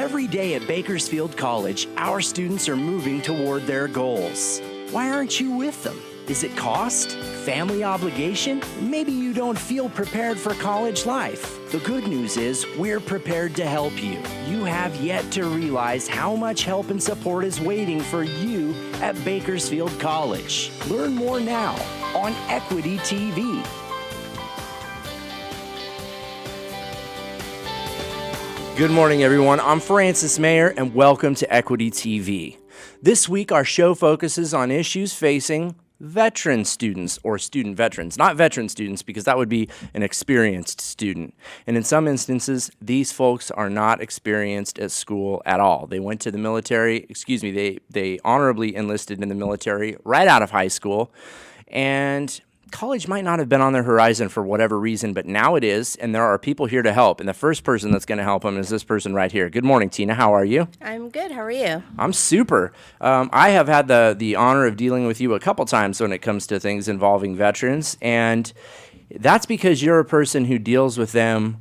Every day at Bakersfield College, our students are moving toward their goals. Why aren't you with them? Is it cost? Family obligation? Maybe you don't feel prepared for college life. The good news is we're prepared to help you. You have yet to realize how much help and support is waiting for you at Bakersfield College. Learn more now on EquityTV. Good morning, everyone. I'm Francis Mayer, and welcome to Equity TV. This week, our show focuses on issues facing veteran students or student veterans, not veteran students, because that would be an experienced student. And in some instances, these folks are not experienced at school at all. They went to the military, they honorably enlisted in the military right out of high school, and college might not have been on their horizon for whatever reason, but now it is, and there are people here to help. And the first person that's going to help them is this person right here. Good morning, Tina. How are you? I'm good. How are you? I'm super. I have had the honor of dealing with you a couple times when it comes to things involving veterans, and that's because you're a person who deals with them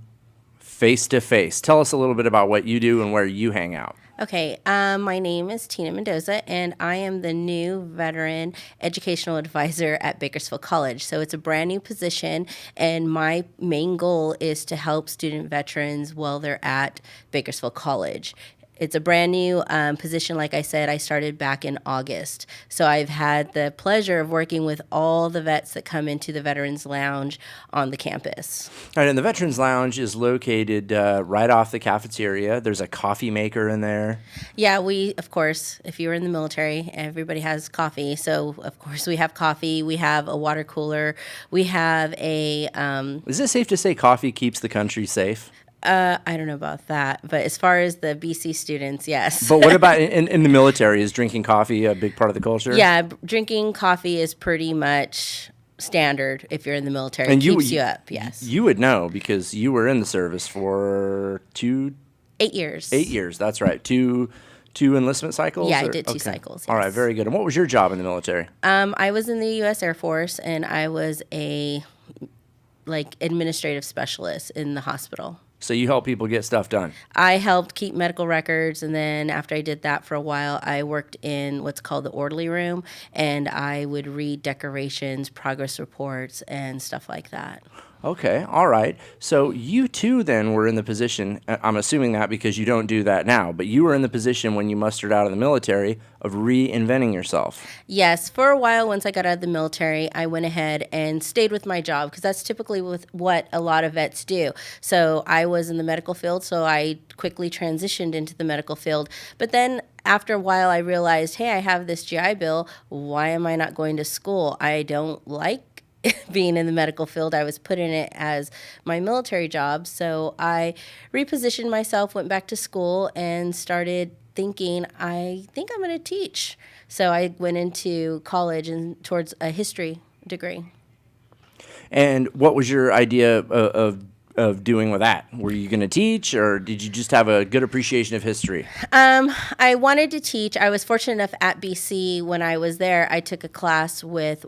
face to face. Tell us a little bit about what you do and where you hang out. Okay, my name is Tina Mendoza, and I am the new veteran educational advisor at Bakersfield College. So it's a brand new position, and my main goal is to help student veterans while they're at Bakersfield College. It's a brand new position. Like I said, I started back in August. So I've had the pleasure of working with all the vets that come into the Veterans Lounge on the campus. All right, and the Veterans Lounge is located right off the cafeteria. There's a coffee maker in there. Yeah, we, of course, if you were in the military, everybody has coffee. So, of course, we have coffee. We have a water cooler. We have a... Is it safe to say coffee keeps the country safe? I don't know about that, but as far as the BC students, yes. But what about in the military? Is drinking coffee a big part of the culture? Yeah, drinking coffee is pretty much standard if you're in the military. And it keeps you up, yes. You would know because you were in the service for 8 years. 8 years, that's right. Two enlistment cycles? Yeah, I did two cycles. Yes. All right, very good. And what was your job in the military? I was in the U.S. Air Force, and I was a administrative specialist in the hospital. So you help people get stuff done. I helped keep medical records, and then after I did that for a while, I worked in what's called the orderly room, and I would read decorations, progress reports, and stuff like that. Okay, all right. So you too then were in the position, I'm assuming that because you don't do that now, but you were in the position when you mustered out of the military of reinventing yourself. Yes, for a while once I got out of the military, I went ahead and stayed with my job because that's typically what a lot of vets do. So I was in the medical field, so I quickly transitioned into the medical field. But then after a while, I realized, hey, I have this GI Bill. Why am I not going to school? I don't like being in the medical field. I was put in it as my military job. So I repositioned myself, went back to school, and started thinking, I think I'm going to teach. So I went into college and towards a history degree. And what was your idea of doing with that? Were you going to teach, or did you just have a good appreciation of history? I wanted to teach. I was fortunate enough at BC when I was there. I took a class with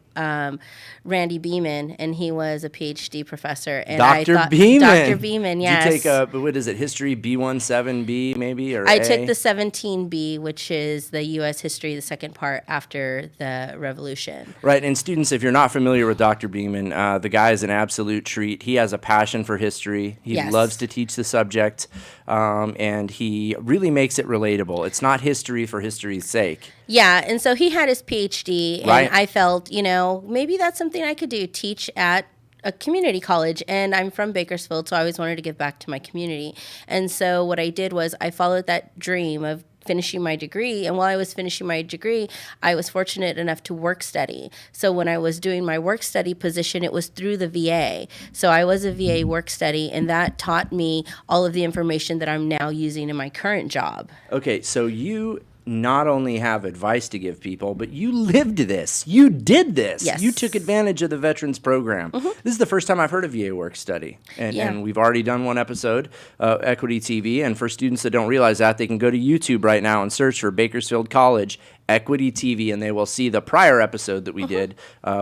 Randy Beeman, and he was a PhD professor. And Dr. Beeman. Dr. Beeman, yes. Did you take what is it, history B17B maybe, or I A? took the 17B, which is the U.S. history, the second part after the Revolution. Right, and students, if you're not familiar with Dr. Beeman, the guy is an absolute treat. He has a passion for history. He loves to teach the subject, and he really makes it relatable. It's not history for history's sake. Yeah, and so he had his PhD, and right. I felt, maybe that's something I could do, teach at a community college, and I'm from Bakersfield, so I always wanted to give back to my community. And so what I did was I followed that dream of finishing my degree, and while I was finishing my degree, I was fortunate enough to work study. So when I was doing my work study position, it was through the VA. So I was a VA work study, and that taught me all of the information that I'm now using in my current job. Okay, so you not only have advice to give people, but you lived this. You did this. Yes. You took advantage of the Veterans Program. Mm-hmm. This is the first time I've heard of VA work study. And we've already done one episode, Equity TV. And for students that don't realize that, they can go to YouTube right now and search for Bakersfield College Equity TV, and they will see the prior episode that we did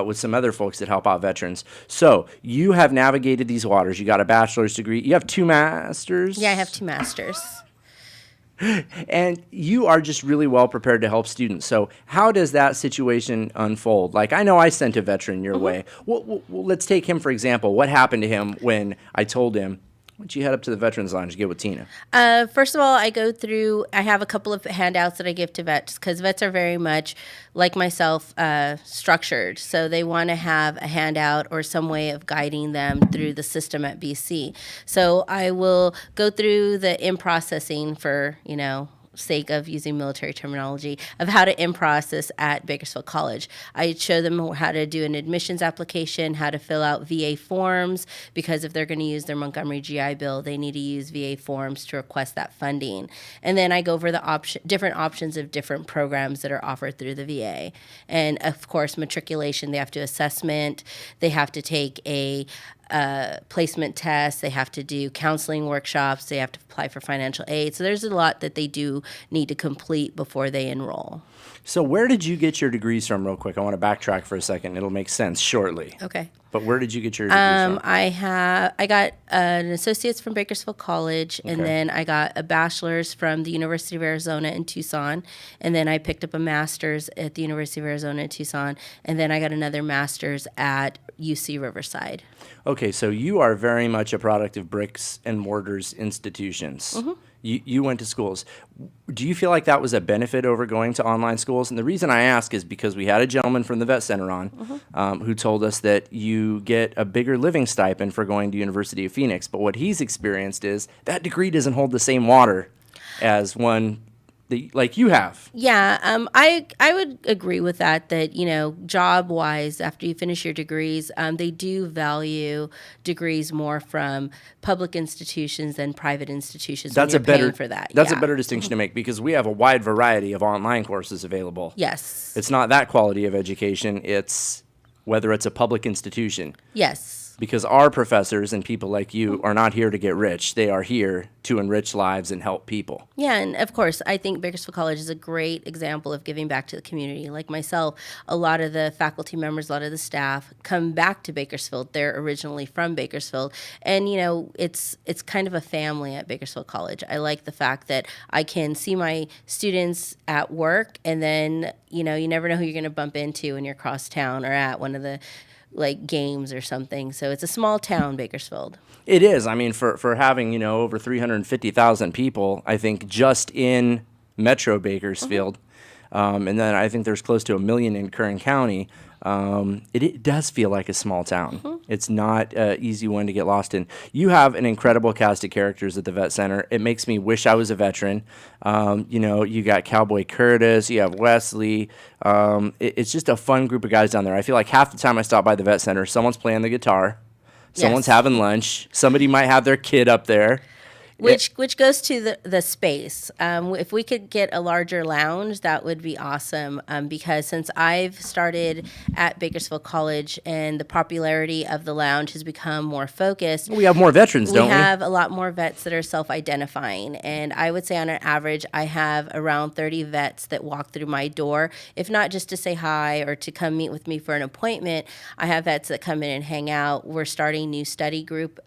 with some other folks that help out veterans. So you have navigated these waters. You got a bachelor's degree. You have 2 masters? Yeah, I have 2 masters. And you are just really well prepared to help students. So how does that situation unfold? Like, I know I sent a veteran your way. Well, let's take him, for example. What happened to him when I told him, why don't you head up to the Veterans Lounge and get with Tina? First of all, I have a couple of handouts that I give to vets because vets are very much like myself, structured. So they want to have a handout or some way of guiding them through the system at BC. So I will go through the in-processing for, sake of using military terminology of how to in-process at Bakersfield College. I show them how to do an admissions application, how to fill out VA forms, because if they're going to use their Montgomery GI Bill, they need to use VA forms to request that funding. And then I go over the different options of different programs that are offered through the VA. And of course, matriculation, they have to assessment, they have to take a placement tests, they have to do counseling workshops, they have to apply for financial aid. So there's a lot that they do need to complete before they enroll. So where did you get your degrees from, real quick? I want to backtrack for a second. It'll make sense shortly. Okay. But where did you get your degrees from? I got an associate's from Bakersfield College, and Okay. then I got a bachelor's from the University of Arizona in Tucson, and then I picked up a master's at the University of Arizona in Tucson, and then I got another master's at UC Riverside. Okay, so you are very much a product of bricks and mortars institutions. You went to schools. Do you feel like that was a benefit over going to online schools? And the reason I ask is because we had a gentleman from the Vet Center on who told us that you get a bigger living stipend for going to University of Phoenix. But what he's experienced is that degree doesn't hold the same water as one that, like you have. Yeah, I would agree with that, job-wise, after you finish your degrees, they do value degrees more from public institutions than private institutions when you're paying for that. That's Yeah. a better distinction to make because we have a wide variety of online courses available. Yes. It's not that quality of education. It's whether it's a public institution. Yes. Because our professors and people like you are not here to get rich. They are here to enrich lives and help people. Yeah, and of course, I think Bakersfield College is a great example of giving back to the community. Like myself, a lot of the faculty members, a lot of the staff come back to Bakersfield. They're originally from Bakersfield. And, it's kind of a family at Bakersfield College. I like the fact that I can see my students at work, and then, you never know who you're going to bump into when you're across town or at one of the games or something. So it's a small town, Bakersfield. It is. I mean, for having, over 350,000 people, I think just in Metro Bakersfield, and then I think there's close to 1 million in Kern County, it does feel like a small town. It's not an easy one to get lost in. You have an incredible cast of characters at the Vet Center. It makes me wish I was a veteran. You got Cowboy Curtis, you have Wesley. It's just a fun group of guys down there. I feel like half the time I stop by the Vet Center, someone's playing the guitar, someone's having lunch, somebody might have their kid up there. Which goes to the space. If we could get a larger lounge, that would be awesome. Because since I've started at Bakersfield College and the popularity of the lounge has become more focused, We have more veterans, don't we we? have a lot more vets that are self-identifying. And I would say on an average, I have around 30 vets that walk through my door, if not just to say hi or to come meet with me for an appointment. I have vets that come in and hang out. We're starting new study groups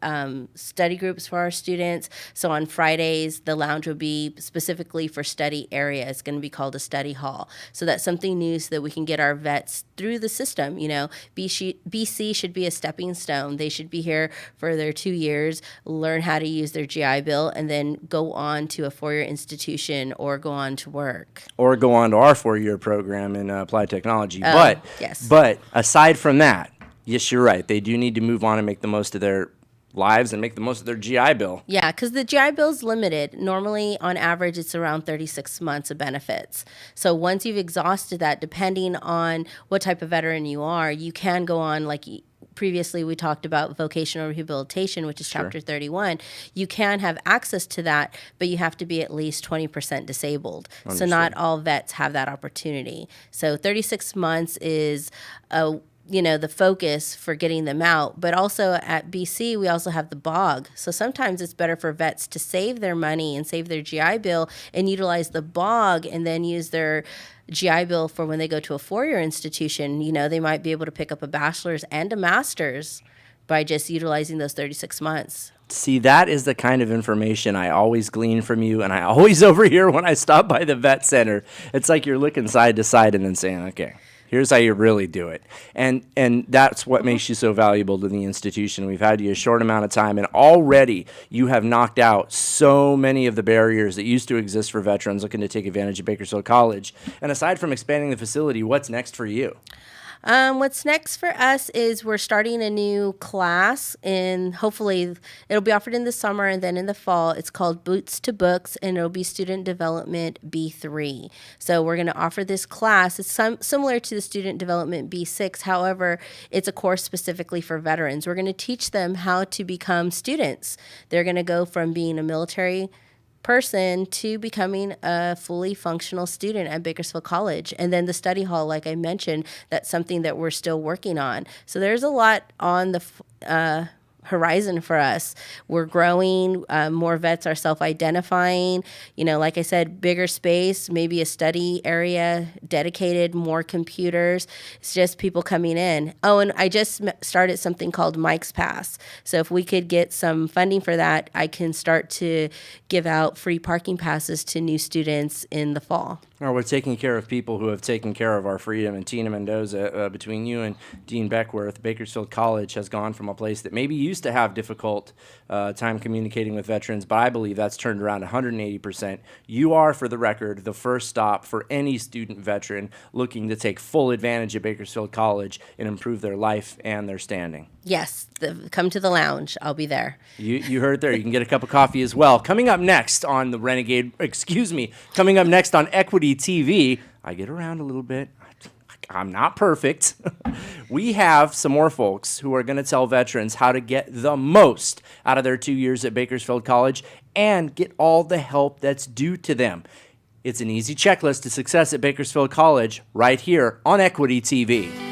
for our students. So on Fridays, the lounge will be specifically for study area. It's going to be called a study hall. So that's something new so that we can get our vets through the system. BC should be a stepping stone. They should be here for their 2 years, learn how to use their GI Bill, and then go on to a 4-year institution or go on to work. Or go on to our 4-year program in applied technology. Yes. But aside from that, yes, you're right. They do need to move on and make the most of their lives and make the most of their GI Bill. Yeah, because the GI Bill is limited. Normally, on average, it's around 36 months of benefits. So once you've exhausted that, depending on what type of veteran you are, you can go on, like previously we talked about vocational rehabilitation, which is Chapter 31. You can have access to that, but you have to be at least 20% disabled. So not all vets have that opportunity. So 36 months is the focus for getting them out. But also at BC, we also have the BOG. So sometimes it's better for vets to save their money and save their GI Bill and utilize the BOG and then use their GI Bill for when they go to a 4-year institution. They might be able to pick up a bachelor's and a master's by just utilizing those 36 months. See, that is the kind of information I always glean from you, and I always overhear when I stop by the vet center. It's like you're looking side to side and then saying, okay, here's how you really do it. And that's what makes you so valuable to the institution. We've had you a short amount of time, and already you have knocked out so many of the barriers that used to exist for veterans looking to take advantage of Bakersfield College. And aside from expanding the facility, what's next for you? What's next for us is we're starting a new class, and hopefully it'll be offered in the summer and then in the fall. It's called Boots to Books, and it'll be Student Development B3. So we're going to offer this class. It's similar to the Student Development B6. However, it's a course specifically for veterans. We're going to teach them how to become students. They're going to go from being a military person to becoming a fully functional student at Bakersfield College. And then the study hall, like I mentioned, that's something that we're still working on. So there's a lot on the horizon for us. We're growing, more vets are self-identifying, like I said, bigger space, maybe a study area dedicated, more computers. It's just people coming in. Oh, and I just started something called Mike's Pass. So if we could get some funding for that, I can start to give out free parking passes to new students in the fall. Or we're taking care of people who have taken care of our freedom. And Tina Mendoza, between you and Dean Beckworth, Bakersfield College has gone from a place that maybe used to have difficult time communicating with veterans, but I believe that's turned around 180%. You are, for the record, the first stop for any student veteran looking to take full advantage of Bakersfield College and improve their life and their standing. Yes, come to the lounge. I'll be there. You heard it there. You can get a cup of coffee as well. Coming up next on coming up next on Equity TV, I get around a little bit. I'm not perfect. We have some more folks who are going to tell veterans how to get the most out of their 2 years at Bakersfield College and get all the help that's due to them. It's an easy checklist to success at Bakersfield College right here on Equity TV.